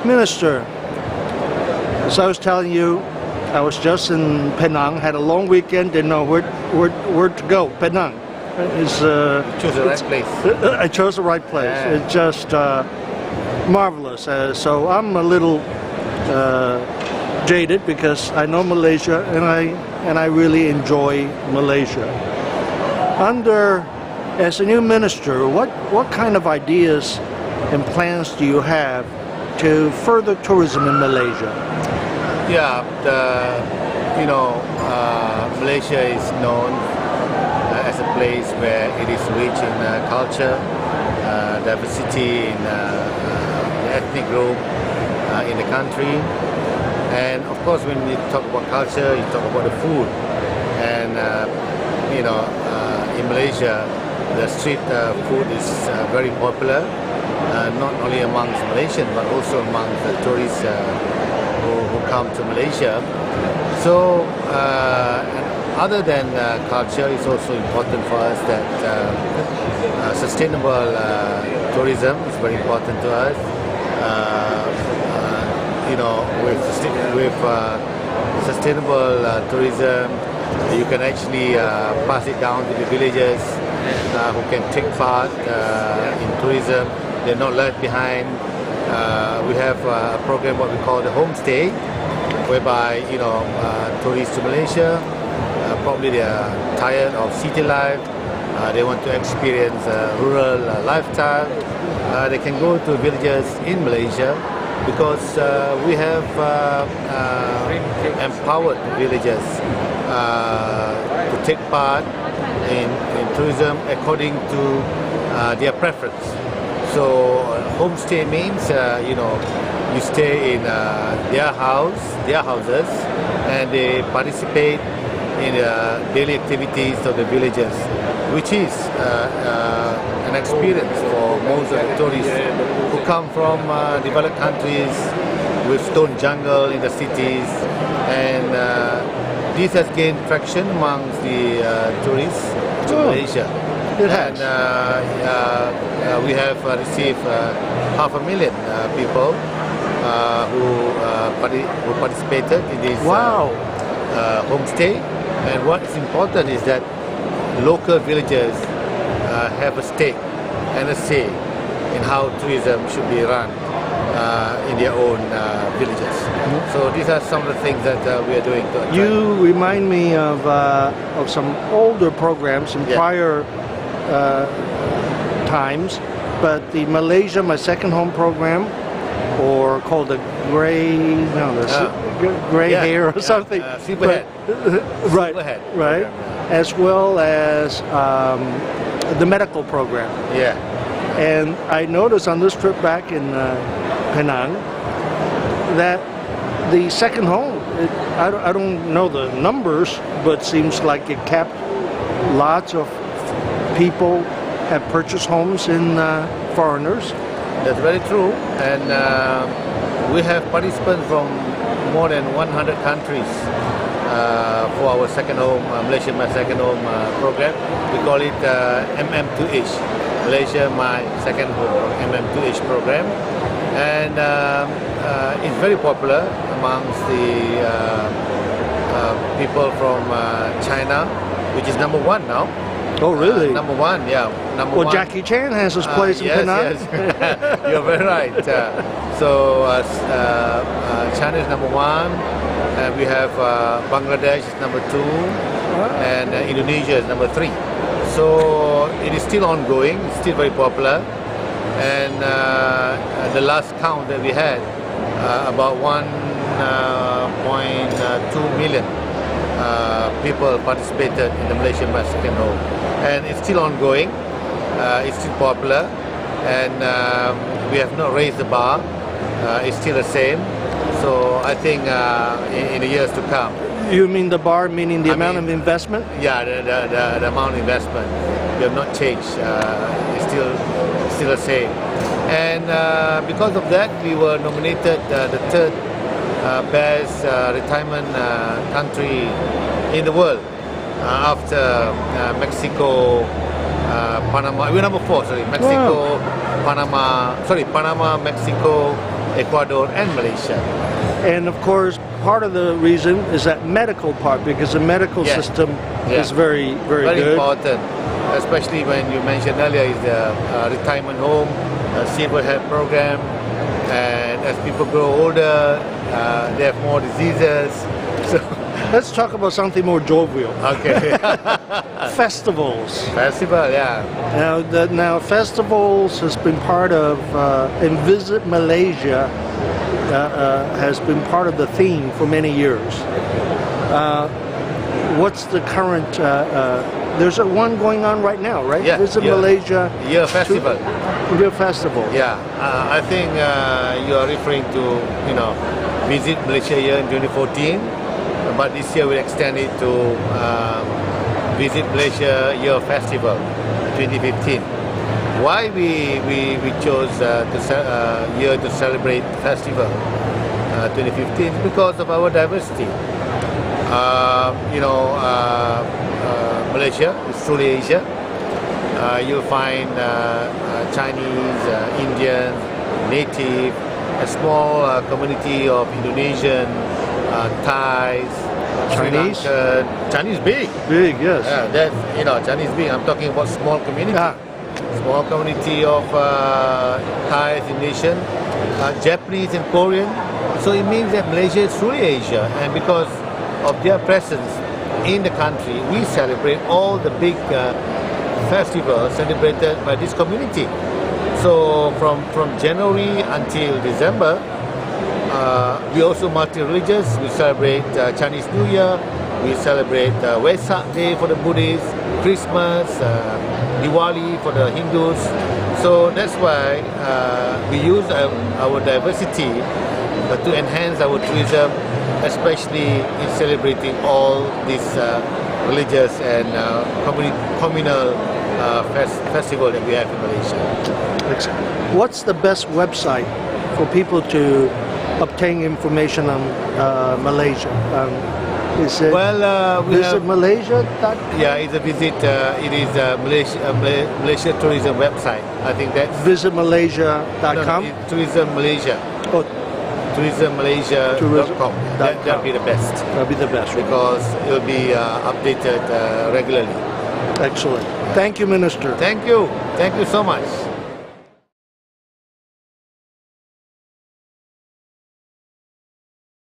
Minister, as I was telling you, I was just in Penang, had a long weekend, didn't know where to go. Penang is Choose the right place. I chose the right place. Yeah. It's just marvelous. So I'm a little jaded because I know Malaysia and I really enjoy Malaysia. As a new minister, what kind of ideas and plans do you have to further tourism in Malaysia? Yeah, Malaysia is known as a place where it is rich in culture, diversity in the ethnic group in the country. And of course, when you talk about culture, you talk about the food. And in Malaysia, the street food is very popular, not only amongst Malaysians but also amongst the tourists who come to Malaysia. So, other than culture, it's also important for us that sustainable tourism is very important to us. With sustainable tourism, you can actually pass it down to the villagers who can take part in tourism. They're not left behind. We have a program what we call the homestay, whereby tourists to Malaysia, probably they are tired of city life, they want to experience rural lifestyle. They can go to villages in Malaysia because we have empowered villagers to take part in tourism according to their preference. So homestay means you stay in their houses, and they participate in daily activities of the villagers, which is an experience for most of the tourists who come from developed countries with stone jungle in the cities, and this has gained traction amongst the tourists to Malaysia. It has. And we have received 500,000 people who participated in this homestay. And what is important is that local villagers have a stake and a say in how tourism should be run in their own villages. So these are some of the things that we are doing. You remind me of some older programs in prior times, but the Malaysia My Second Home program, or called the gray hair or something. Superhead. Right, Superhead right. Program, As well as the medical program. Yeah. And I noticed on this trip back in Penang that the second home, I don't know the numbers, but seems like it kept lots of people have purchased homes in foreigners. That's very true, and we have participants from more than 100 countries for our second home, Malaysia My Second Home program. We call it MM2H, Malaysia My Second Home, MM2H program, and it's very popular amongst the people from China, which is number one now. Oh, really? Number one, yeah. Number one. Jackie Chan has his place in Penang. Yes, you're very right. So China is number one, and we have Bangladesh is number two, and Indonesia is number three. So it is still ongoing, it's still very popular, and the last count that we had, about 1.2 million people participated in the Malaysian My Second Home, and it's still ongoing. It's still popular, and we have not raised the bar. It's still the same. So I think in the years to come. You mean the bar, meaning the amount of investment? Yeah, the amount of investment. We have not changed. It's still the same. And because of that, we were nominated the third best retirement country in the world after Mexico, Panama. We're number 4. Sorry, Mexico, Panama, Mexico, Ecuador and Malaysia. And of course, part of the reason is that medical part, because the medical Yeah. system Yeah. is very Very good. important, especially when you mentioned earlier is the retirement home, silver health program, and as people grow older, they have more diseases. So, Let's talk about something more jovial. okay. Festivals. Festival, yeah. Now festivals has been part of, and Visit Malaysia has been part of the theme for many years. What's the current? There's a one going on right now, right? Yeah, Visit yeah. Malaysia. Year festival. Year festival. Yeah, I think you are referring to, Visit Malaysia year in 2014, but this year we extend it to Visit Malaysia Year Festival 2015. Why we chose the year to celebrate festival 2015 is because of our diversity. Malaysia is truly Asia. You'll find Chinese, Indian, native, a small community of Indonesian, Thais, Chinese? Sri Lankan. Chinese big. Big, yes. Yeah, that's Chinese big. I'm talking about small community. Ah. Small community of Thais, Indonesian, Japanese, and Korean. So it means that Malaysia is truly Asia, and because of their presence in the country, we celebrate all the big festivals celebrated by this community. So from January until December, we also multi-religious. We celebrate Chinese New Year. We celebrate Wesak Day for the Buddhists, Christmas, Diwali for the Hindus. So that's why we use our diversity to enhance our tourism, especially in celebrating all these religious and communal festival that we have in Malaysia. What's the best website for people to obtain information on Malaysia? Is it visitmalaysia.com? Yeah, it's a visit. It is a Malaysia tourism website. I think that's visitmalaysia.com. No, Tourism Malaysia. Oh, tourismmalaysia.com. That'll be the best. That'll be the best. Because it'll be updated regularly. Excellent. Thank you, Minister. Thank you. Thank you so much.